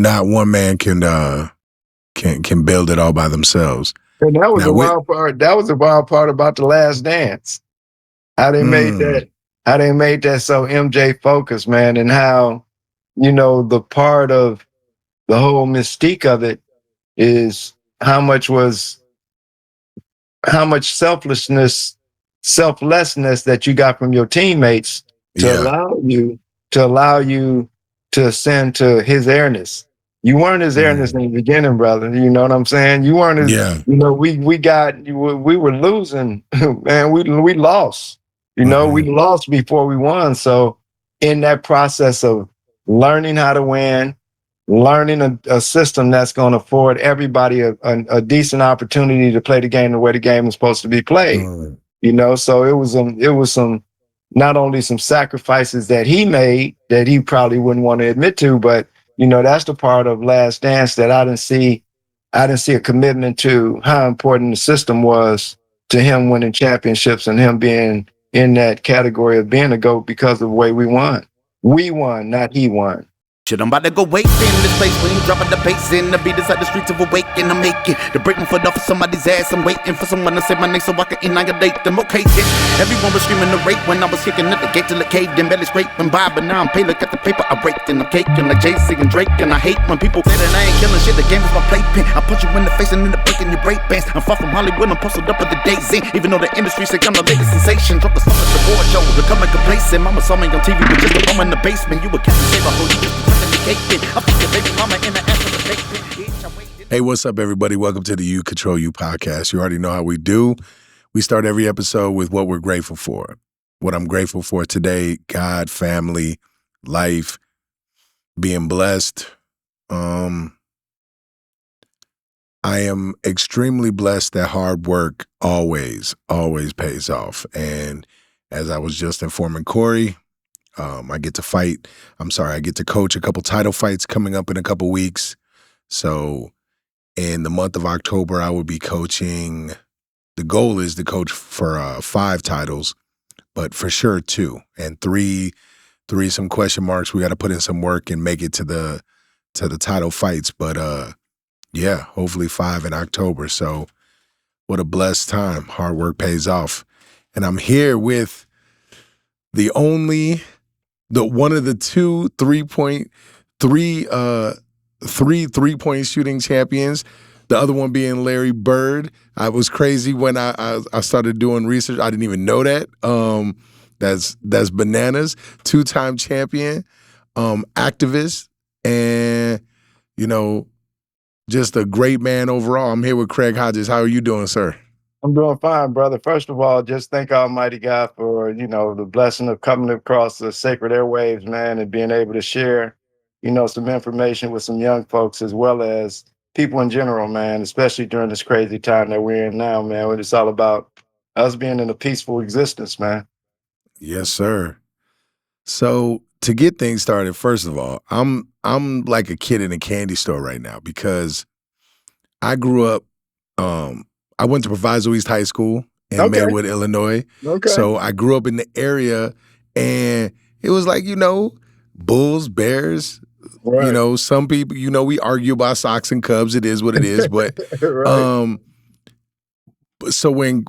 not one man can build it all by themselves. And that was the wild part. That was the wild part about The Last Dance. How they made that. How they made that so MJ focused, man, and how, the part of the whole mystique of it is how much selflessness that you got from your teammates to allow you to ascend to his airness. You weren't his airness in the beginning, brother. You know what I'm saying? You weren't his, we were losing, man. We lost. We lost before we won. So in that process of learning how to win, learning a system that's going to afford everybody a decent opportunity to play the game the way the game is supposed to be played. So it was some not only some sacrifices that he made that he probably wouldn't want to admit to, but that's the part of Last Dance that I didn't see a commitment to how important the system was to him winning championships and him being in that category of being a GOAT because of the way we won. We won, not he won. Shit, I'm about to go wait in this place when you dropping the bass in. The beat is at the streets of awaken. I'm making to break my foot off of somebody's ass. I'm waiting for someone to say my name so I can annihilate them. Okay, then everyone was screaming the rape when I was kicking at the gate till it caved in. Barely scraping by, but now I'm paid. Look at the paper I raked and I'm caking like Jay-Z and Drake. And I hate when people say that I ain't killing shit. The game is my playpen. I punch you in the face and end up breaking your break bands. I'm far from Hollywood. I'm posted up at the days in. Even though the industry say I'm the latest sensation. Drop the song at the board show. They're coming complacent. Mama saw me on TV with just a bum in the basement. You a Captain Save a whole you just Hey, what's up, everybody? Welcome to the You Control You podcast. You already know how we do. We start every episode with what we're grateful for. What I'm grateful for today: God, family, life, being blessed. I am extremely blessed that hard work always pays off. And as I was just informing Corey, I get to coach a couple title fights coming up in a couple weeks. So in the month of October, I will be coaching. The goal is to coach for 5 titles, but for sure 2 and 3 some question marks. We got to put in some work and make it to the title fights. But hopefully 5 in October. So what a blessed time. Hard work pays off. And I'm here with one of the 2 3-point shooting champions. The other one being Larry Bird. I was crazy when I started doing research. I didn't even know that. That's bananas. 2-time champion, activist, and just a great man overall. I'm here with Craig Hodges. How are you doing, sir? I'm doing fine, brother. First of all, just thank Almighty God for, the blessing of coming across the sacred airwaves, man, and being able to share, some information with some young folks as well as people in general, man, especially during this crazy time that we're in now, man, when it's all about us being in a peaceful existence, man. Yes, sir. So to get things started, first of all, I'm like a kid in a candy store right now because I grew up, I went to Proviso East High School in Maywood, Illinois. Okay. So I grew up in the area, and it was like, Bulls, Bears, Right. some people, we argue about Sox and Cubs. It is what it is. But Right. so when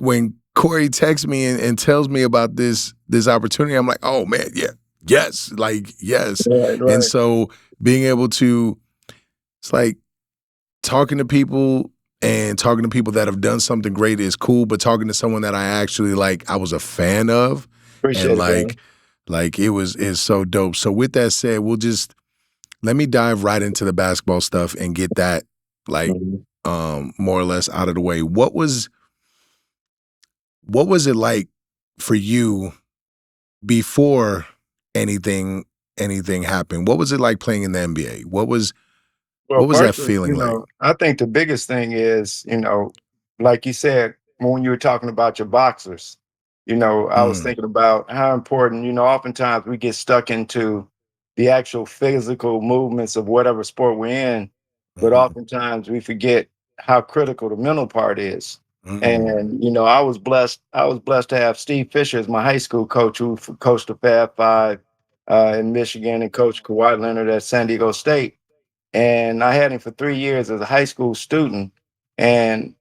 Corey texts me and tells me about this opportunity, I'm like, oh man, yes. Right. And so being able to, it's like talking to people that have done something great is cool, but talking to someone that I actually I was a fan of, Appreciate and it, it's so dope. So with that said, let me dive right into the basketball stuff and get that more or less out of the way. What was it like for you before anything happened? What was it like playing in the NBA? What was that feeling like? I think the biggest thing is, like you said, when you were talking about your boxers, I was thinking about how important, oftentimes we get stuck into the actual physical movements of whatever sport we're in, but oftentimes we forget how critical the mental part is. And, I was blessed to have Steve Fisher as my high school coach, who coached the Fab Five in Michigan and coached Kawhi Leonard at San Diego State. And I had him for 3 years as a high school student. And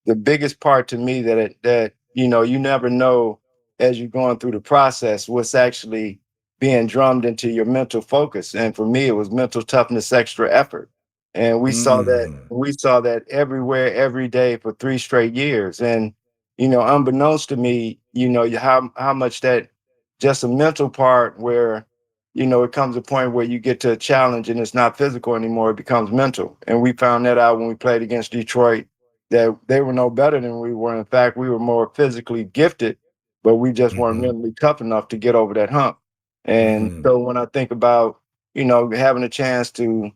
the biggest part to me that you never know as you're going through the process what's actually being drummed into your mental focus. And for me, it was mental toughness, extra effort. And Mm. we saw that everywhere, every day for 3 straight years. And unbeknownst to me, how much that just a mental part where it comes a point where you get to a challenge and it's not physical anymore, it becomes mental. And we found that out when we played against Detroit, that they were no better than we were. In fact, we were more physically gifted, but we just weren't Mhm. mentally tough enough to get over that hump. And Mm. so when I think about, having a chance to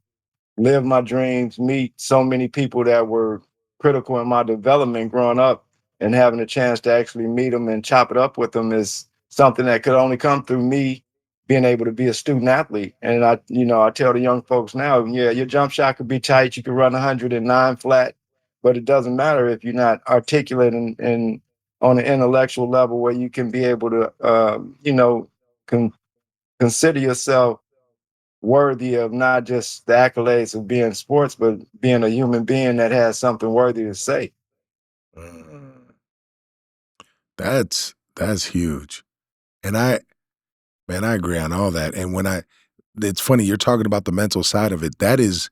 live my dreams, meet so many people that were critical in my development growing up, and having a chance to actually meet them and chop it up with them is something that could only come through me being able to be a student athlete. And I tell the young folks now, yeah, your jump shot could be tight, you could run 109 flat, but it doesn't matter if you're not articulate and on an intellectual level where you can be able to, con- consider yourself worthy of not just the accolades of being sports, but being a human being that has something worthy to say. Mm. That's huge. And I agree on all that. And it's funny, you're talking about the mental side of it. That is,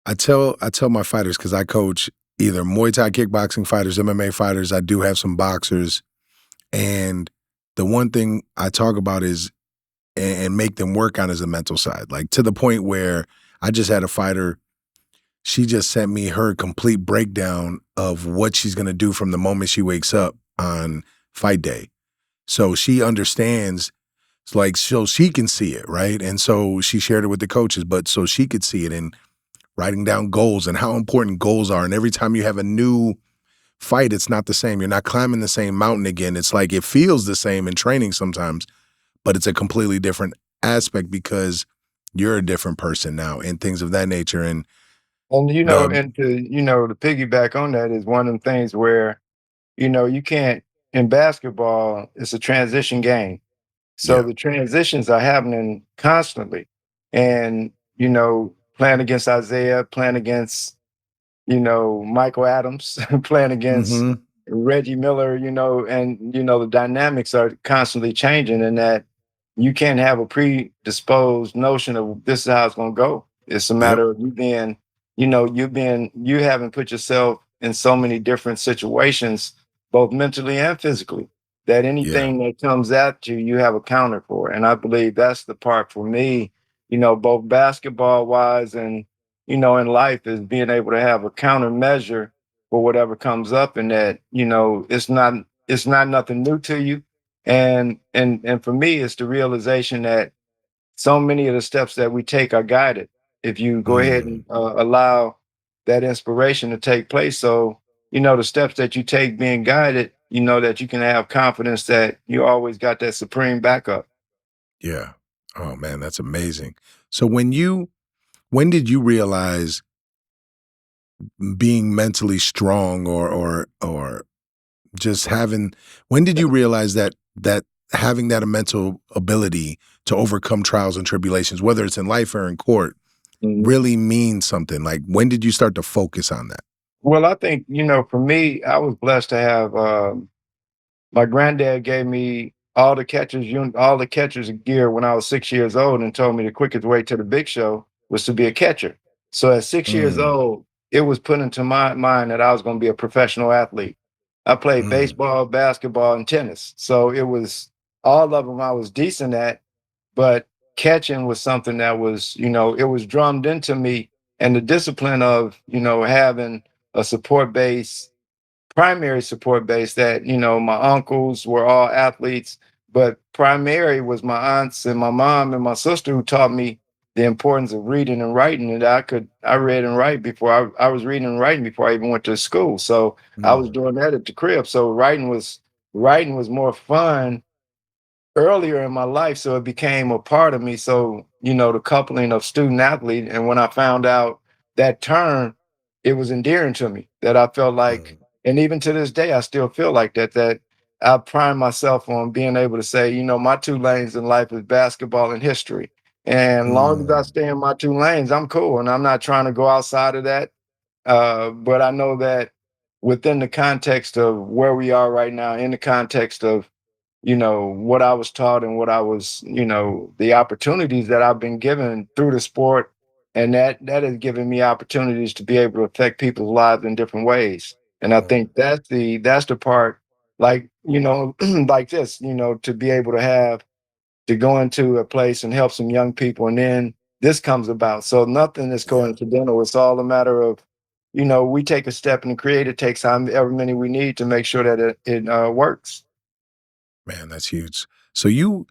I tell my fighters, because I coach either Muay Thai kickboxing fighters, MMA fighters. I do have some boxers. And the one thing I talk about is and make them work on is the mental side. Like to the point where I just had a fighter, she just sent me her complete breakdown of what she's gonna do from the moment she wakes up on fight day. So she understands, like, so she can see it, right? And so she shared it with the coaches, but so she could see it, and writing down goals and how important goals are. And every time you have a new fight, it's not the same. You're not climbing the same mountain again. It's like it feels the same in training sometimes, but it's a completely different aspect because you're a different person now and things of that nature. And And the to piggyback on that is one of the things where, you can't in basketball, it's a transition game. So yeah. the transitions are happening constantly. And, playing against Isaiah, playing against Michael Adams, playing against Mhm. Reggie Miller, and the dynamics are constantly changing, and that you can't have a predisposed notion of this is how it's going to go. It's a Yep. matter of you haven't put yourself in so many different situations, both mentally and physically, that Yeah. anything that comes at you, you have a counter for. And I believe that's the part for me, both basketball wise and in life, is being able to have a countermeasure for whatever comes up, and that it's not nothing new to you. And for me, it's the realization that so many of the steps that we take are guided if you go ahead and Mm. allow that inspiration to take place. So the steps that you take being guided, that you can have confidence that you always got that supreme backup. Yeah. Oh man, that's amazing. So when did you realize being mentally strong or just having when did you realize that having that mental ability to overcome trials and tribulations, whether it's in life or in court, really means something? Like when did you start to focus on that? Well, I think, for me, I was blessed to have my granddad gave me all the catcher's gear when I was 6 years old, and told me the quickest way to the big show was to be a catcher. So at 6 years Mm. old, it was put into my mind that I was going to be a professional athlete. I played Mm. baseball, basketball, and tennis. So it was all of them I was decent at, but catching was something that was, it was drummed into me. And the discipline of, having a primary support base, that my uncles were all athletes, but primary was my aunts and my mom and my sister, who taught me the importance of reading and writing. And I read and write before I was reading and writing before I even went to school. So I was Mm. doing that at the crib. So writing was more fun earlier in my life, so it became a part of me. So the coupling of student athlete, and when I found out that term, it was endearing to me, that I felt like, Mm. and even to this day I still feel like that I pride myself on being able to say, my two lanes in life is basketball and history. And long as I stay in my 2 lanes, I'm cool. And I'm not trying to go outside of that. But I know that within the context of where we are right now, in the context of, what I was taught and what I was, the opportunities that I've been given through the sport, and that has given me opportunities to be able to affect people's lives in different ways. And I think that's the part, like, like this, to be able to go into a place and help some young people, and then this comes about. So nothing is coincidental. It's all a matter of, we take a step, and the creator takes however many we need to make sure that it works. Man, that's huge. So you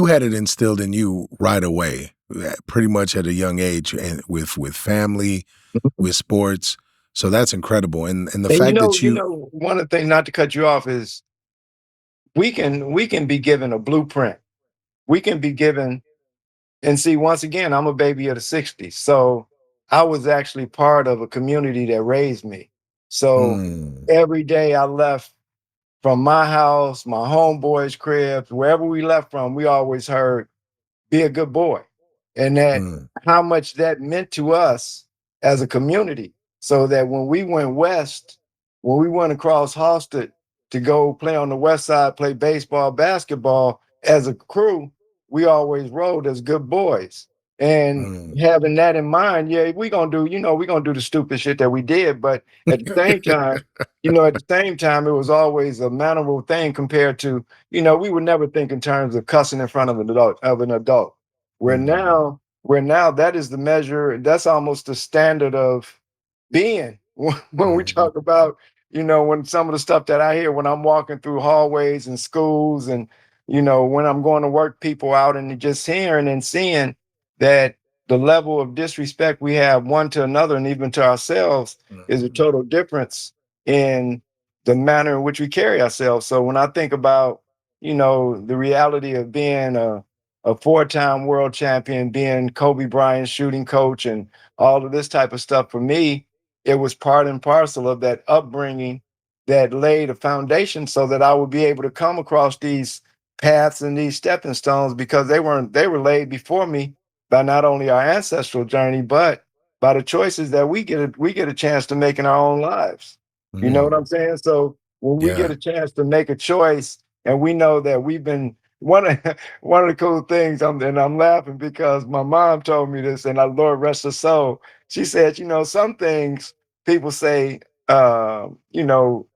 had it instilled in you right away, pretty much at a young age, and with family, with sports. So that's incredible. And the And fact that you one of the things, not to cut you off, is we can be given a blueprint. We can be given, and see, once again, I'm a baby of the 60s. So I was actually part of a community that raised me. So mm, every day I left from my house, my homeboys' cribs, wherever we left from, we always heard, be a good boy. And that mm, how much that meant to us as a community. So that when we went west, when we went across Halsted to go play on the west side, play baseball, basketball as a crew, we always rode as good boys. And mm. having that in mind, yeah, we're gonna do the stupid shit that we did, but at the same time, it was always a mannerable thing compared to, we would never think in terms of cussing in front of an adult. Where Mm, now, where now that is the measure, that's almost the standard of being. When we mhm, talk about, when some of the stuff that I hear when I'm walking through hallways and schools, and, when I'm going to work people out, and just hearing and seeing that the level of disrespect we have one to another and even to ourselves is a mhm, total difference in the manner in which we carry ourselves. So when I think about, the reality of being a four-time world champion, being Kobe Bryant's shooting coach, and all of this type of stuff, for me, it was part and parcel of that upbringing that laid a foundation so that I would be able to come across these paths and these stepping stones, because they were laid before me by not only our ancestral journey, but by the choices that we get a chance to make in our own lives. You know what mm. I'm saying? So when we get Yeah. a chance to make a choice, and we know that we've been one of the cool things, and I'm laughing because my mom told me this, and I, Lord rest her soul, she said, some things people say, you know,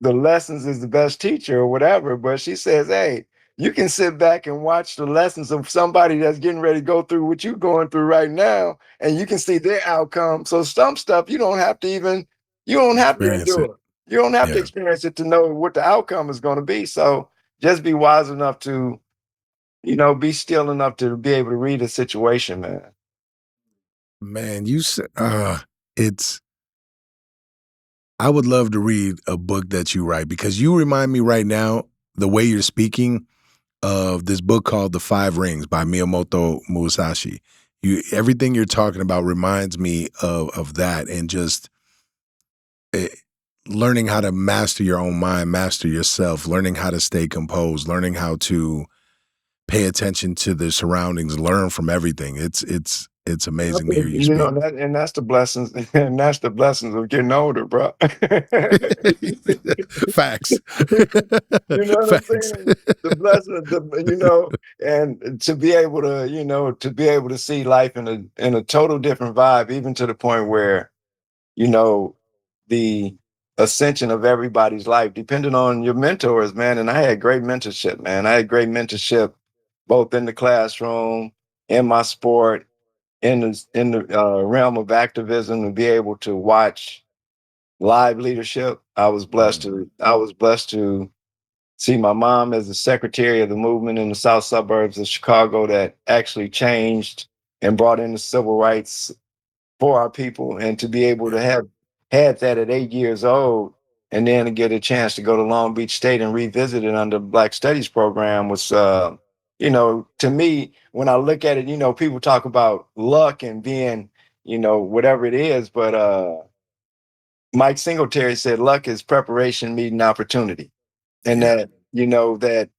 the lessons is the best teacher or whatever. But she says, hey, you can sit back and watch the lessons of somebody that's getting ready to go through what you're going through right now, and you can see their outcome. So some stuff you don't have to Experience it. endure. You don't have to Yeah. experience it to know what the outcome is going to be. So just be wise enough to, be still enough to be able to read a situation, man. Man, you said it's I would love to read a book that you write, because you remind me right now, the way you're speaking, of this book called The Five Rings by Miyamoto Musashi. Everything you're talking about reminds me of that, and just eh, learning how to master your own mind, master yourself, learning how to stay composed, learning how to pay attention to the surroundings, learn from everything. It's I amazing to hear think, you speak. that's the blessings, and that's the blessings of getting older, bro. Facts. You know what I'm Facts. saying? The blessing, and to be able to see life in a total different vibe, even to the point where, you know, the ascension of everybody's life, depending on your mentors, man. And I had great mentorship, man. I had great mentorship both in the classroom, in my sport, in the realm of activism, to be able to watch live leadership. Mm, I was blessed to see my mom as the secretary of the movement in the south suburbs of Chicago that actually changed and brought in the civil rights for our people, and to be able to yeah. have had that at 8 years old, and then to get a chance to go to Long Beach State and revisit it under Black Studies program was, to me, when I look at it, people talk about luck and being, whatever it is, but Mike Singletary said luck is preparation meeting opportunity. And Yeah. that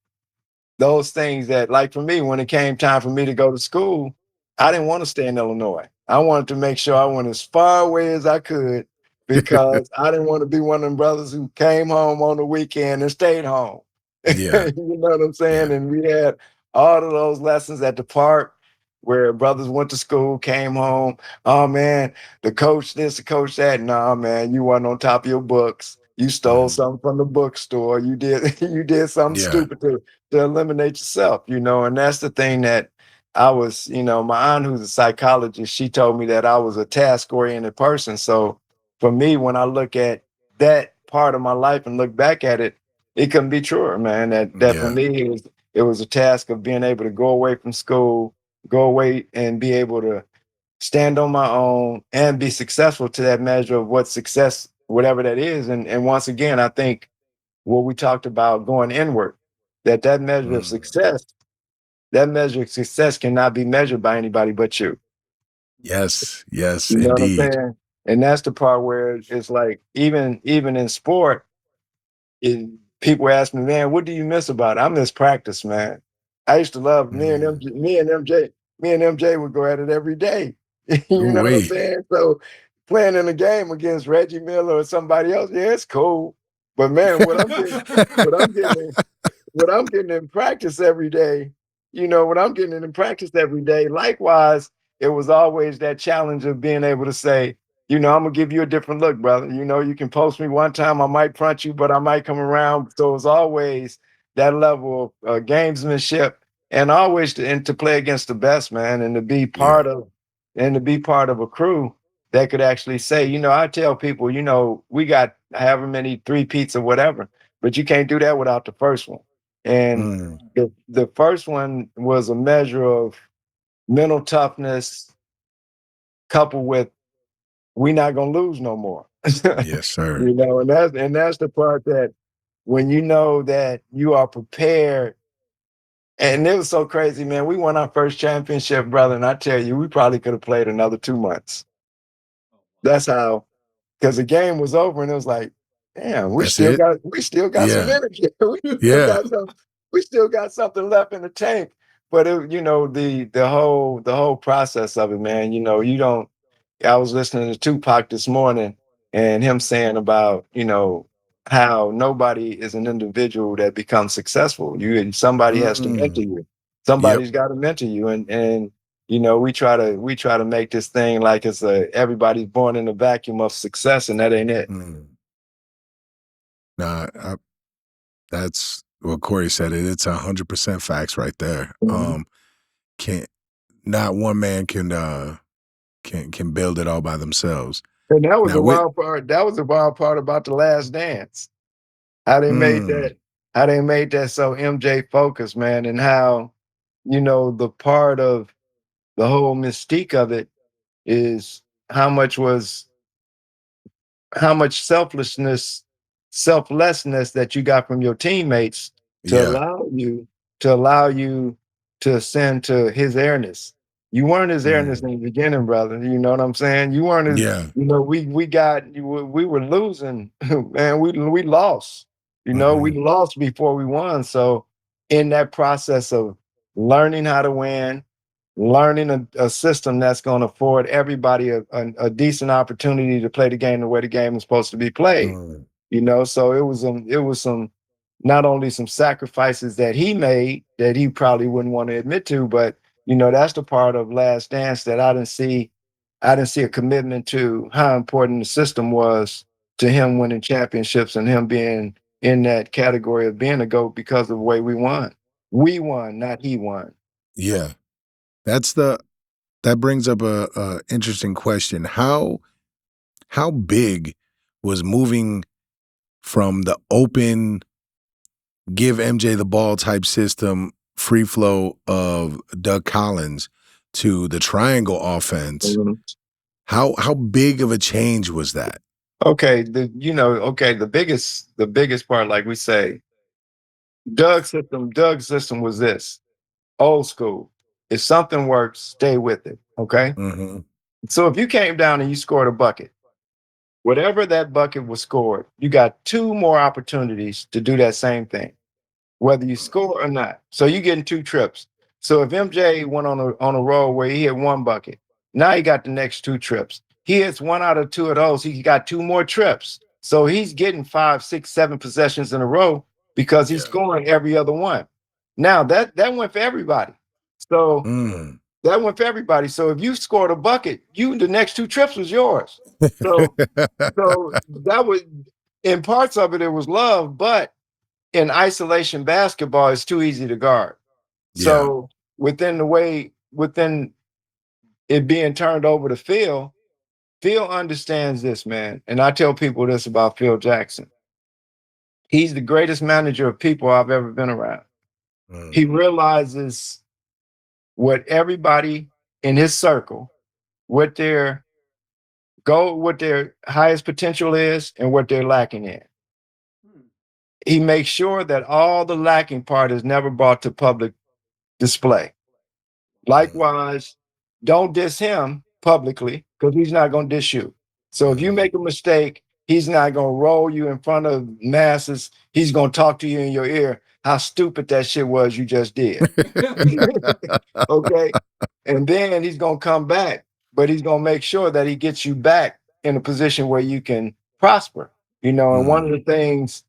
those things that, like for me, when it came time for me to go to school, I didn't want to stay in Illinois. I wanted to make sure I went as far away as I could because I didn't want to be one of them brothers who came home on the weekend and stayed home. Yeah. You know what I'm saying? Yeah. And we had all of those lessons at the park where brothers went to school, came home. Oh man, the coach this, the coach that. Nah, man, you weren't on top of your books. You stole something from the bookstore. You did you did something Yeah. stupid to eliminate yourself, you know. And that's the thing that I was, you know, my aunt who's a psychologist, she told me that I was a task-oriented person. So for me, when I look at that part of my life and look back at it, it couldn't be truer, man. That for Yeah. me it was a task of being able to go away from school, go away and be able to stand on my own and be successful to that measure of what success, whatever that is. And once again, I think what we talked about going inward, that measure of Mm. success, that measure of success cannot be measured by anybody but you. Yes. Yes, You know what I'm indeed. saying? And that's the part where it's like even in sport, people ask me, man, what do you miss about it? I miss practice, man. I used to love Mm. me and MJ would go at it every day. You know what I'm Ooh-wee. saying? So playing in a game against Reggie Miller or somebody else, yeah, it's cool. But man, what I'm getting what I'm getting in practice every day, you know, what I'm getting in practice every day. Likewise, it was always that challenge of being able to say, you know, I'm gonna give you a different look, brother. You know, you can post me one time, I might front you, but I might come around. So it's always that level of gamesmanship, and always to play against the best, man, and to be Yeah. part of a crew that could actually say, you know, I tell people, you know, we got however many three peats or whatever, but you can't do that without the first one. And Mm. the first one was a measure of mental toughness coupled with we not gonna lose no more. Yes, sir. You know, and that's the part that when you know that you are prepared. And it was so crazy, man. We won our first championship, brother, and I tell you, we probably could have played another 2 months. That's how, because the game was over, and it was like, damn, That's it? we still got some Yeah. energy. Still Yeah. got some, we still got something left in the tank. But it, you know, the whole process of it, man. You know, you don't. I was listening to Tupac this morning, and him saying about, you know, how nobody is an individual that becomes successful. Somebody has to mentor Mm. you. Yep. Somebody's got to mentor you, and you know, we try to make this thing like it's everybody's born in a vacuum of success, and that ain't it. Mm. Nah, that's what Corey said. It's 100% facts right there. Mhm. Can't not one man can build it all by themselves. And that was Now the with wild part. That was the wild part about The Last Dance. How they made mm, that. How they made that so MJ focused, man, and how, you know, the part of the whole mystique of it is how much was how much selflessness that you got from your teammates to yeah. allow you to ascend to his airness. You weren't his airness Mm, in the beginning, brother. You know what I'm saying? You weren't his, yeah. you know, we were losing, man. We lost. You know, we Mhm. lost before we won. So in that process of learning how to win, learning a system that's going to afford everybody a decent opportunity to play the game the way the game is supposed to be played. Mm, You know, so it was some not only some sacrifices that he made that he probably wouldn't want to admit to, but you know, that's the part of Last Dance that I didn't see. I didn't see a commitment to how important the system was to him winning championships and him being in that category of being a GOAT because of the way we won. We won, not he won. yeah. That's the that brings up a interesting question. How big was moving from the open give MJ the ball type system, free flow of Doug Collins to the triangle offense? How big of a change was that? Okay, the biggest part, like we say, Doug's system was this old school. If something works, stay with it. Okay. Mhm. So if you came down and you scored a bucket, whatever that bucket was scored, you got two more opportunities to do that same thing. whether you score or not. So you're getting 2 trips. So if MJ went on a roll where he hit 1 bucket, now he got the next 2 trips. He hits 1 out of 2 of those, he got 2 more trips. So he's getting 5, 6, 7 possessions in a row because he's scoring every other one. Now that went for everybody. So that went for everybody. So if you scored a bucket, the next 2 trips was yours. So that was, in parts of it, it was love, but in isolation basketball, it's too easy to guard. So within it being turned over to Phil understands this, man. And I tell people this about Phil Jackson. He's the greatest manager of people I've ever been around. He realizes what everybody in his circle, what their highest potential is and what they're lacking in. He makes sure that all the lacking part is never brought to public display. Likewise, don't diss him publicly because he's not going to diss you. So if you make a mistake, he's not going to roll you in front of masses. He's going to talk to you in your ear how stupid that shit was you just did. Okay. And then he's going to come back, but he's going to make sure that he gets you back in a position where you can prosper. And one of the things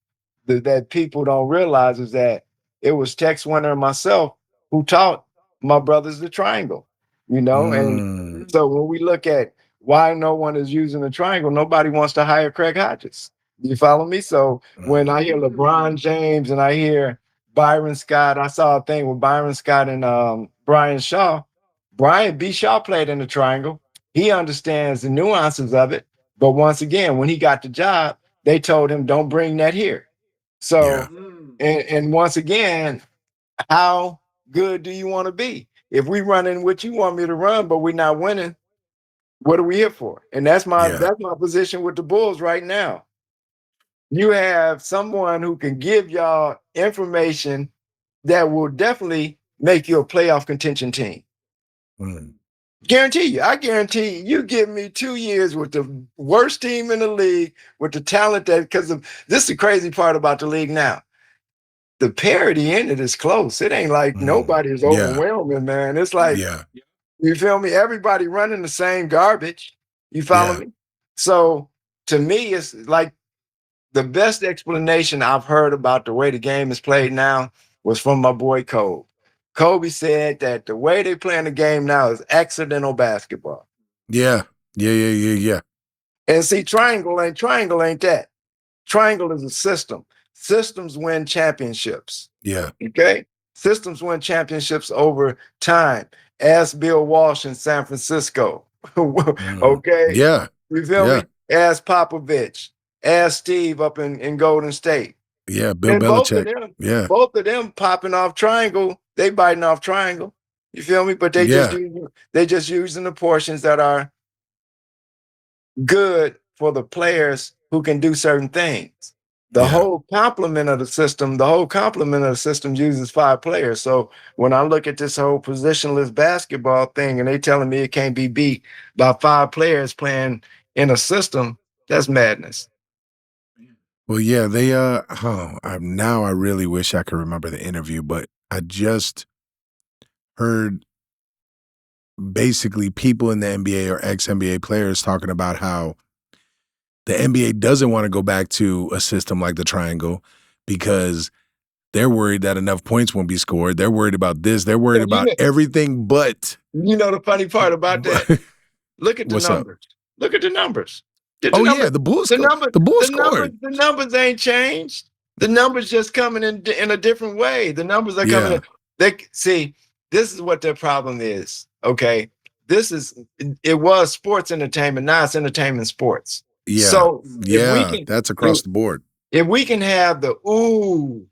that people don't realize is that it was Tex Winter and myself who taught my brothers the triangle, and so when we look at why no one is using the triangle, nobody wants to hire Craig Hodges. You follow me? So when I hear LeBron James and I hear Byron Scott, I saw a thing with Byron Scott and Brian Shaw. Brian B. Shaw played in the triangle. He understands the nuances of it. But once again, when he got the job, they told him, don't bring that here. So, and once again, how good do you want to be? If we running what you want me to run, but we're not winning, what are we here for? And that's my position with the Bulls right now. You have someone who can give y'all information that will definitely make you a playoff contention team. Guarantee you. I guarantee you give me 2 years with the worst team in the league, with the talent this is the crazy part about the league now. The parity in it is close. It ain't like nobody is overwhelming, man. It's like, you feel me? Everybody running the same garbage. You follow me? So to me, it's like the best explanation I've heard about the way the game is played now was from my boy Kobe. Kobe said that the way they playing the game now is accidental basketball. Yeah. And see, triangle ain't that. Triangle is a system. Systems win championships. Yeah. Okay? Systems win championships over time. Ask Bill Walsh in San Francisco. Okay? Yeah. You feel me? Ask Popovich. Ask Steve up in Golden State. Yeah, Bill Belichick. Both of them popping off triangle. They biting off triangle. You feel me? But they just using the portions that are good for the players who can do certain things. The whole complement of the system uses 5 players. So when I look at this whole positionless basketball thing and they telling me it can't be beat by 5 players playing in a system, that's madness. Well, yeah, they now I really wish I could remember the interview, but I just heard basically people in the NBA or ex-NBA players talking about how the NBA doesn't want to go back to a system like the triangle because they're worried that enough points won't be scored. They're worried about this. They're worried about everything but. You know the funny part about that? Look at the numbers. Look at the numbers. The Bulls scored. The numbers ain't changed. The numbers just coming in a different way. The numbers are coming in. This is what their problem is. Okay. It was sports entertainment. Now it's entertainment sports. Yeah. So that's across the board. If we can have the ooh,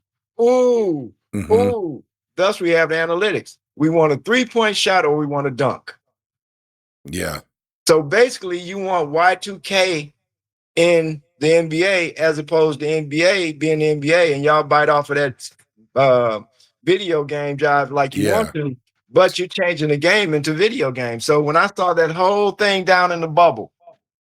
thus we have the analytics. We want a 3-point shot or we want a dunk. Yeah. So basically you want Y2K in the NBA as opposed to NBA being the NBA, and y'all bite off of that video game job like you want to, but you're changing the game into video game. So when I saw that whole thing down in the bubble,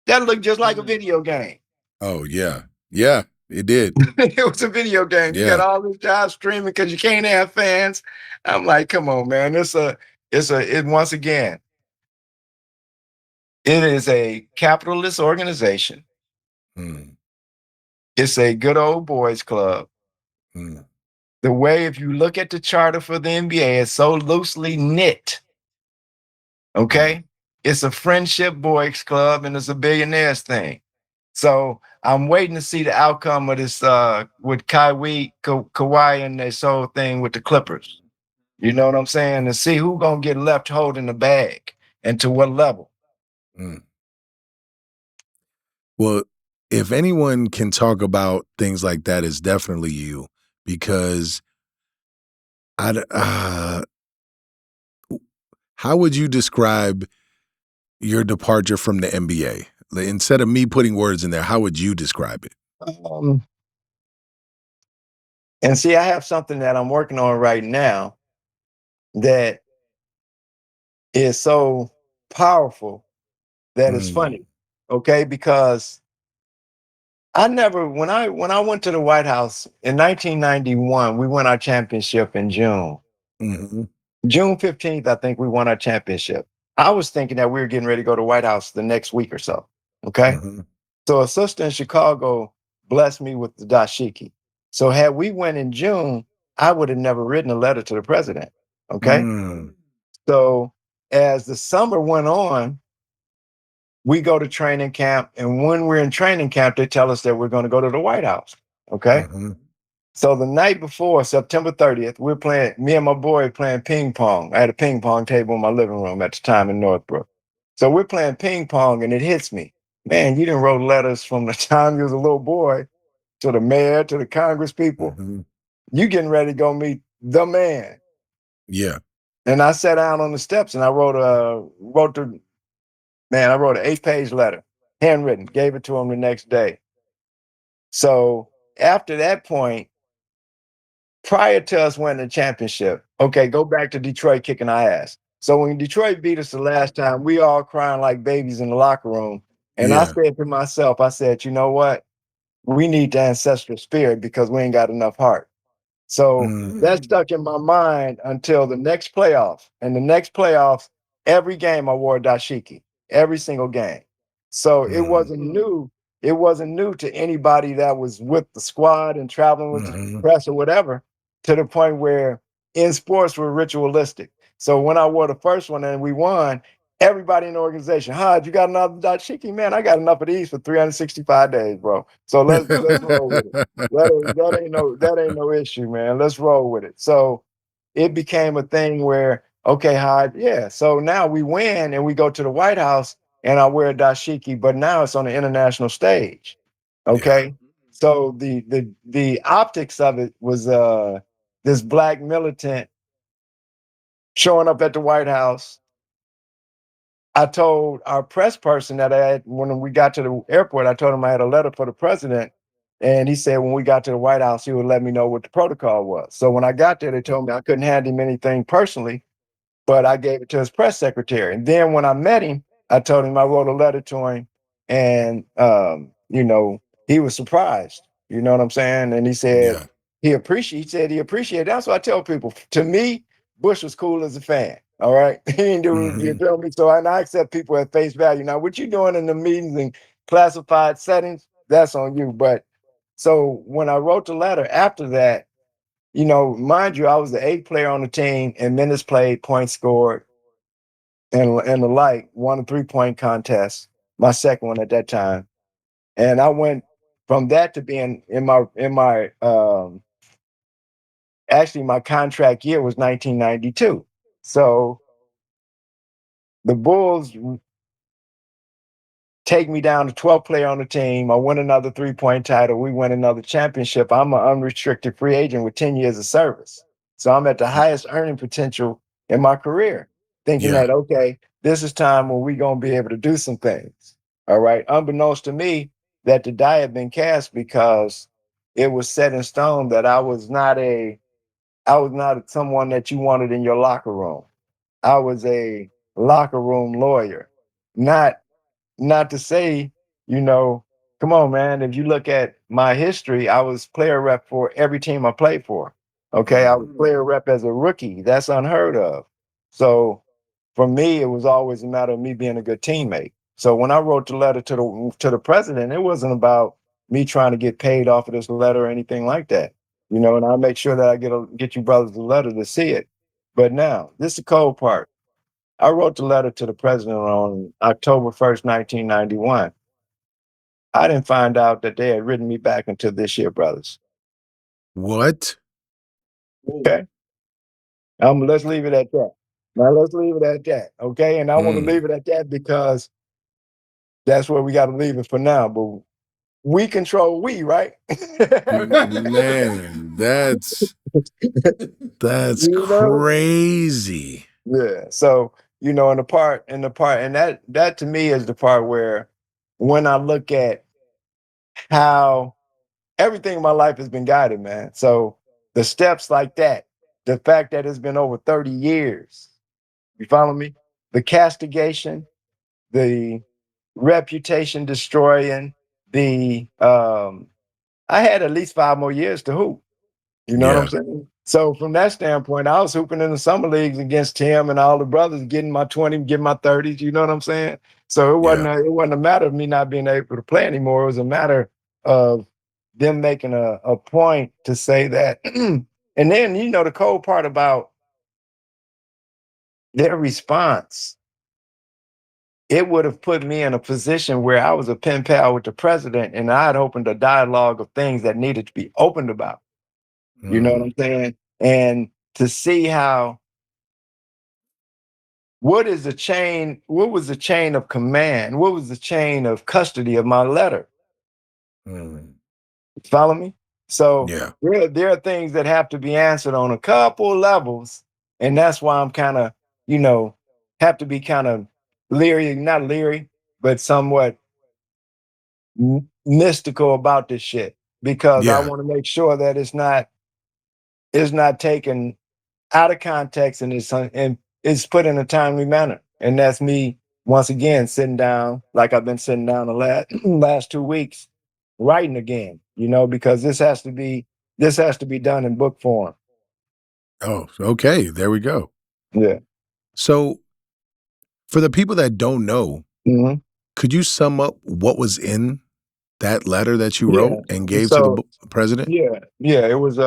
that looked just like a video game. Oh, yeah. Yeah. It did. It was a video game. You got Yeah. all this jobs streaming because you can't have fans. I'm like, come on, man. It once again, it is a capitalist organization. Mm, It's a good old boys club. mm, The way, if you look at the charter for the NBA, it's so loosely knit. Okay. It's a friendship boys club and it's a billionaires thing. So I'm waiting to see the outcome of this with Kawhi and this whole thing with the Clippers. You know what I'm saying? To see who gonna get left holding the bag and to what level. mm. Well, if anyone can talk about things like that, it's definitely you, because how would you describe your departure from the NBA? Like, instead of me putting words in there, how would you describe it? Um, and see, I have something that I'm working on right now that is so powerful that it's Mm, funny. Okay, because I never when I went to the White House in 1991, we won our championship in June. mhm, June 15th, I think we won our championship. I was thinking that we were getting ready to go to White House the next week or so. Okay. mhm, So a sister in Chicago blessed me with the dashiki. So had we went in June, I would have never written a letter to the president. Okay. mm, So as the summer went on, we go to training camp. And when we're in training camp, they tell us that we're going to go to the White House. Okay. mhm, So the night before, September 30th, we're playing, me and my boy playing ping pong. I had a ping pong table in my living room at the time in Northbrook. So we're playing ping pong and it hits me. Man, you didn't wrote letters from the time you was a little boy to the mayor, to the Congress people. mhm. You getting ready to go meet the man. Yeah. And I sat down on the steps and I wrote an 8-page letter, handwritten, gave it to him the next day. So after that point, prior to us winning the championship, okay, go back to Detroit kicking our ass. So when Detroit beat us the last time, we all crying like babies in the locker room. And I Yeah. said to myself, I said, you know what? We need the ancestral spirit because we ain't got enough heart. So that Mm, stuck in my mind until the next playoff. And the next playoffs, every game I wore a dashiki, every single game. So it mm, wasn't new. It wasn't new to anybody that was with the squad and traveling with the mhm, press or whatever, to the point where in sports we're ritualistic. So when I wore the first one and we won, everybody in the organization, Hodge, you got another dashiki? Man, I got enough of these for 365 days, bro. So let's roll with it. That ain't no issue, man. Let's roll with it. So it became a thing where, okay, Hyde, yeah. So now we win and we go to the White House and I wear a dashiki, but now it's on the international stage. Yeah. Okay. So the optics of it was this black militant showing up at the White House. I told our press person that when we got to the airport, I told him I had a letter for the president. And he said when we got to the White House, he would let me know what the protocol was. So when I got there, they told me I couldn't hand him anything personally, but I gave it to his press secretary. And then when I met him, I told him I wrote a letter to him, and he was surprised. You know what I'm saying? And he said Yeah. he appreciated. That's what I tell people. To me, Bush was cool as a fan. All right, he didn't do you Mhm, feel me. So and I accept people at face value. Now, what you doing in the meetings and classified settings, that's on you. But so when I wrote the letter after that, mind you, I was the eighth player on the team in minutes played, points scored, and the like. Won a 3-point contest, my second one at that time, and I went from that to being in my actually my contract year was 1992. So the Bulls take me down to 12th player on the team. I win another 3-point title. We win another championship. I'm an unrestricted free agent with 10 years of service. So I'm at the highest earning potential in my career, thinking yeah. that, okay, this is time when we're going to be able to do some things. All right. Unbeknownst to me, that the die had been cast because it was set in stone that I was not someone that you wanted in your locker room. I was a locker room lawyer, not to say, you know, come on, man. If you look at my history, I was player rep for every team I played for. Okay, I was player rep as a rookie. That's unheard of. So for me, it was always a matter of me being a good teammate. So when I wrote the letter to the president, it wasn't about me trying to get paid off of this letter or anything like that. You know, and I'll make sure that I get you brothers the letter to see it. But now, this is the cold part. I wrote the letter to the president on October 1st, 1991. I didn't find out that they had written me back until this year, brothers. What? Okay. Let's leave it at that. Now let's leave it at that. Okay. And I want to leave it at that because that's where we got to leave it for now. But we control we, right? Man, that's You know? crazy. Yeah. So, and and that to me is the part where when I look at how everything in my life has been guided, man. So the steps like that, the fact that it's been over 30 years, you follow me? The castigation, the reputation destroying, the I had at least 5 more years to hoop. You know what I'm Yeah. saying? So from that standpoint, I was hooping in the summer leagues against him and all the brothers, getting my 20, getting my 30s. You know what I'm saying? So it wasn't a matter of me not being able to play anymore. It was a matter of them making a point to say that. And then the cold part about their response, it would have put me in a position where I was a pen pal with the president and I had opened a dialogue of things that needed to be opened about. You know what I'm saying? And to see how what was the chain of command? What was the chain of custody of my letter? Follow me? So Yeah. there are things that have to be answered on a couple levels. And that's why I'm kind of, have to be kind of leery, not leery, but somewhat mystical about this shit because I Yeah. want to make sure that it's not taken out of context and it's put in a timely manner. And that's me once again sitting down like I've been sitting down the last 2 weeks writing again, because this has to be done in book form. Oh, okay. There we go. Yeah. So for the people that don't know, Mhm. could you sum up what was in that letter that you Yeah. wrote and gave to the So president? yeah, it was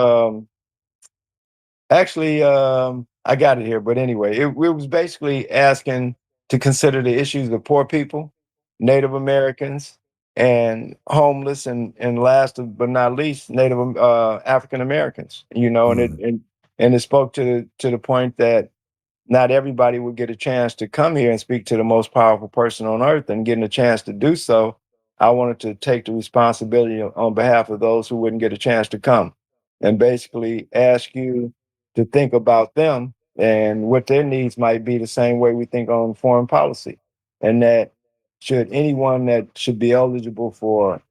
actually, I got it here, but anyway, it was basically asking to consider the issues of poor people, Native Americans, and homeless, and last but not least, Native African Americans. And it spoke to the point that not everybody would get a chance to come here and speak to the most powerful person on earth, and getting a chance to do so, I wanted to take the responsibility on behalf of those who wouldn't get a chance to come and basically ask you to think about them and what their needs might be the same way we think on foreign policy. And that should anyone that should be eligible for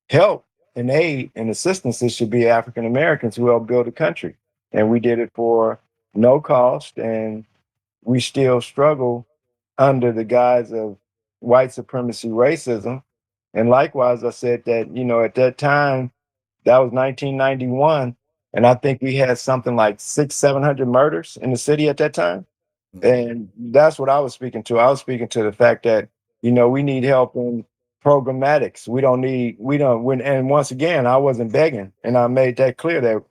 help and aid and assistance, it should be African Americans who help build a country. And we did it for no cost, and we still struggle under the guise of white supremacy racism. And likewise, I said that, at that time, that was 1991. And I think we had something like 700 murders in the city at that time. And that's what I was speaking to. I was speaking to the fact that, we need help in programmatics. And once again, I wasn't begging. And I made that clear that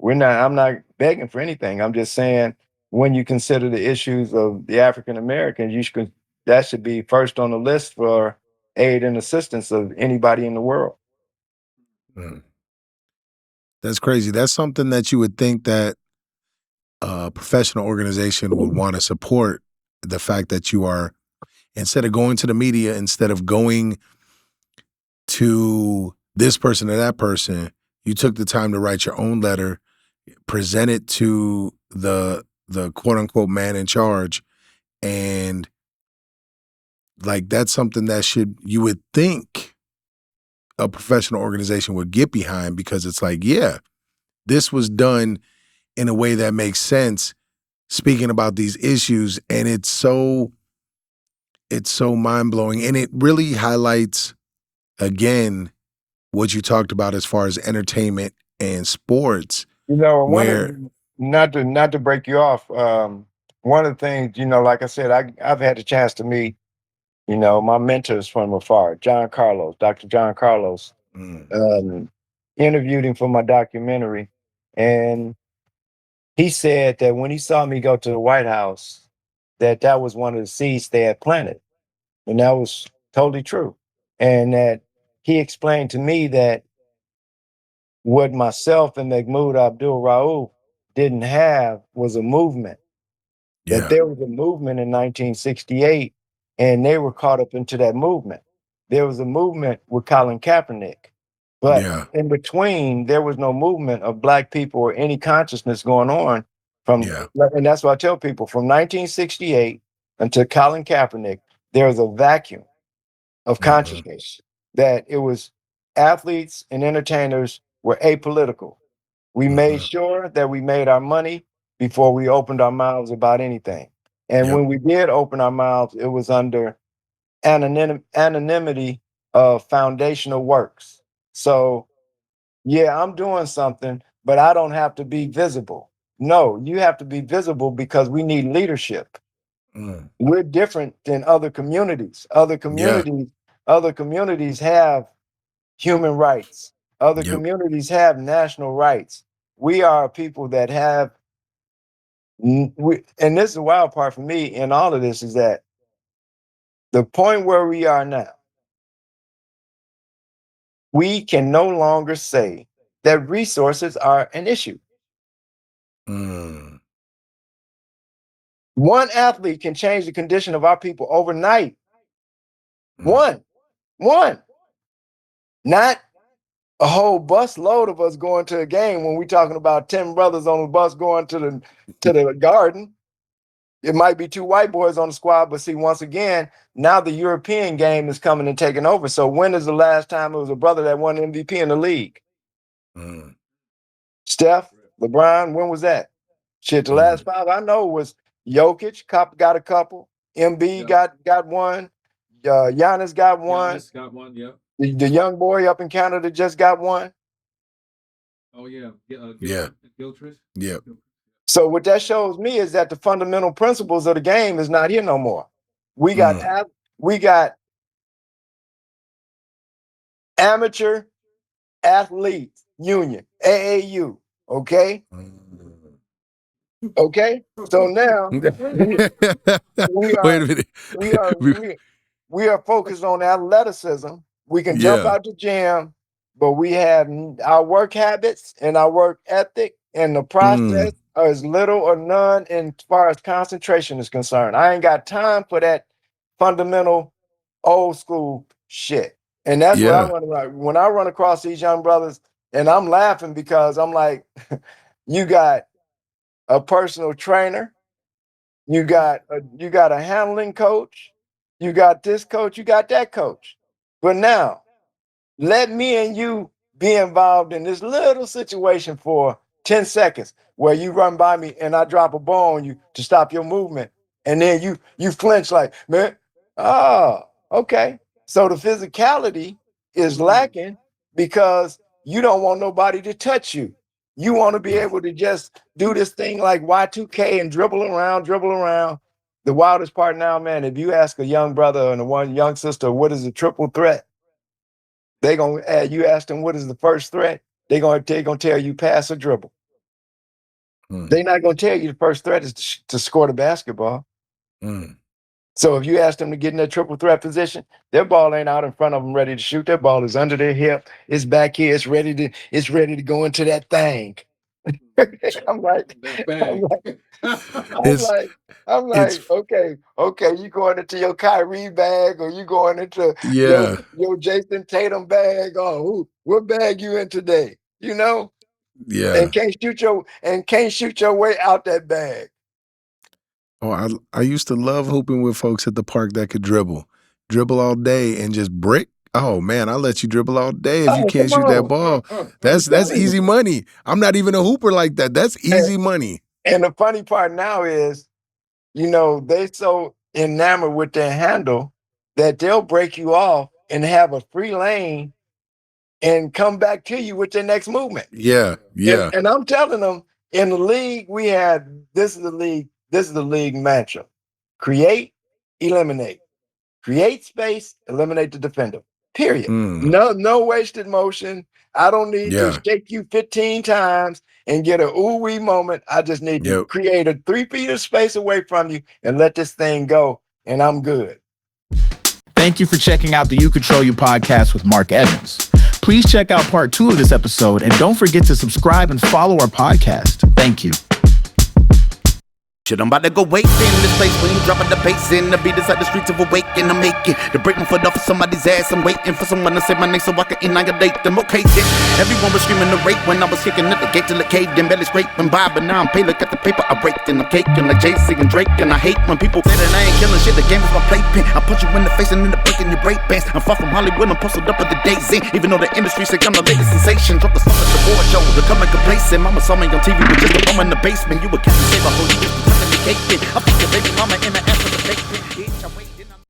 I'm not begging for anything. I'm just saying, when you consider the issues of the African Americans, that should be first on the list for aid and assistance of anybody in the world. Mm. That's crazy. That's something that you would think that a professional organization would want to support. The fact that you are, instead of going to the media, instead of going to this person or that person, you took the time to write your own letter, present it to the quote unquote man in charge, and like that's something that you would think a professional organization would get behind, because it's like, yeah, this was done in a way that makes sense, speaking about these issues, and it's so mind-blowing, and it really highlights again what you talked about as far as entertainment and sports, You know, where not to break you off, one of the things, you know, like I said, I've had the chance to meet, you know, my mentors from afar, Dr. John Carlos, mm, um, interviewed him for my documentary, and he said that when he saw me go to the White House, that that was one of the seeds they had planted, and that was totally true, and that he explained to me that what myself and Mahmoud Abdul Rauf didn't have was a movement. That yeah, there was a movement in 1968, and they were caught up into that movement. There was a movement with Colin Kaepernick, but yeah, in between, there was no movement of Black people or any consciousness going on from, yeah, and that's what I tell people, from 1968 until Colin Kaepernick, there was a vacuum of mhm, consciousness, that it was athletes and entertainers were apolitical. We made mhm, sure that we made our money before we opened our mouths about anything. And yep, when we did open our mouths, it was under anonymity of foundational works. So, yeah, I'm doing something, but I don't have to be visible. No, you have to be visible because we need leadership. mm, We're different than other communities. yeah, Other communities have human rights. Other yep, communities have national rights. We are people that have, and this is the wild part for me in all of this is that the point where we are now, we can no longer say that resources are an issue. mm, One athlete can change the condition of our people overnight. mm, One, one, not a whole bus load of us going to a game when we're talking about 10 brothers on a bus going to the garden. It might be two white boys on the squad, but see, once again, now the European game is coming and taking over. So when is the last time it was a brother that won MVP in the league? mm, Steph, LeBron, when was that? Shit, the last mm, five I know was Jokic, got a couple. MB got one. Giannis got one. Giannis got one. Yep. The young boy up in Canada just got one. Oh yeah. yeah, Gilchrist. yep, So what that shows me is that the fundamental principles of the game is not here no more. We got mm, we got amateur athletes union, AAU. Okay. mm. Okay. So now we we Wait are a minute. we are We- we are focused on athleticism. We can jump yeah, out the gym, but we have our work habits and our work ethic and the process mm, are as little or none as far as concentration is concerned. I ain't got time for that fundamental old school shit. And that's what I yeah, run around when I run across these young brothers, and I'm laughing because I'm like, you got a personal trainer, you got a handling coach, you got this coach, you got that coach. But now let me and you be involved in this little situation for 10 seconds where you run by me and I drop a ball on you to stop your movement. And then you flinch like, man, oh, okay. So the physicality is lacking because you don't want nobody to touch you. You want to be mm, able to just do this thing like Y2K and dribble around, dribble around. The wildest part now, man, if you ask a young brother and a one young sister, what is a triple threat? They gonna you ask them what is the first threat, they gonna tell you pass or dribble. mm, They're not gonna tell you the first threat is to score the basketball. mm. So if you ask them to get in that triple threat position, their ball ain't out in front of them ready to shoot. Their ball is under their hip. It's back here. It's ready to go into that thing. I'm like, That I'm bag. like, I'm It's like, I'm it's like, okay, you going into your Kyrie bag or you going into yeah, your Jason Tatum bag? Oh, what bag you in today? You know, yeah. and can't shoot your way out that bag. Oh, I used to love hooping with folks at the park that could dribble all day and just brick. Oh man, I'll let you dribble all day if you Oh, can't come shoot that on! ball. I'm That's telling easy you. money. I'm not even a hooper like that. That's And, easy money. and the funny part now is, they so enamored with their handle that they'll break you off and have a free lane and come back to you with their next movement. Yeah. And I'm telling them, in the league, we had this is the league mantra: create, eliminate. Create space, eliminate the defender. Period. No wasted motion. I don't need to shake you 15 times and get a ooh-wee moment. I just need to create a 3 feet of space away from you and let this thing go, and I'm good. Thank you for checking out the You Control You podcast with Mark Evans. Please check out part 2 of this episode, and don't forget to subscribe and follow our podcast. Thank you. Shit, I'm about to go wait in this place when you dropping the bass in. The beat inside the streets of awaken. I'm making to break my foot off of somebody's ass. I'm waiting for someone to say my name so I can annihilate them. Okay, shit. Everyone was screaming the rape when I was kicking at the gate till it caved in. Barely scraping by, but now I'm paid. Look at the paper I raked in. I'm caking like Jay-Z and Drake. And I hate when people say that I ain't killing shit. The game is my playpen. I punch you in the face and in the breaking your break bands. I'm far from Hollywood. I'm posted up at the days in. Even though the industry say I'm the latest sensation. Drop the stuff at the board show. They're coming complacent. Mama saw me on TV with just a bum in the basement. You would catch me, save a whole year. I think your baby mama in the ass of the basement.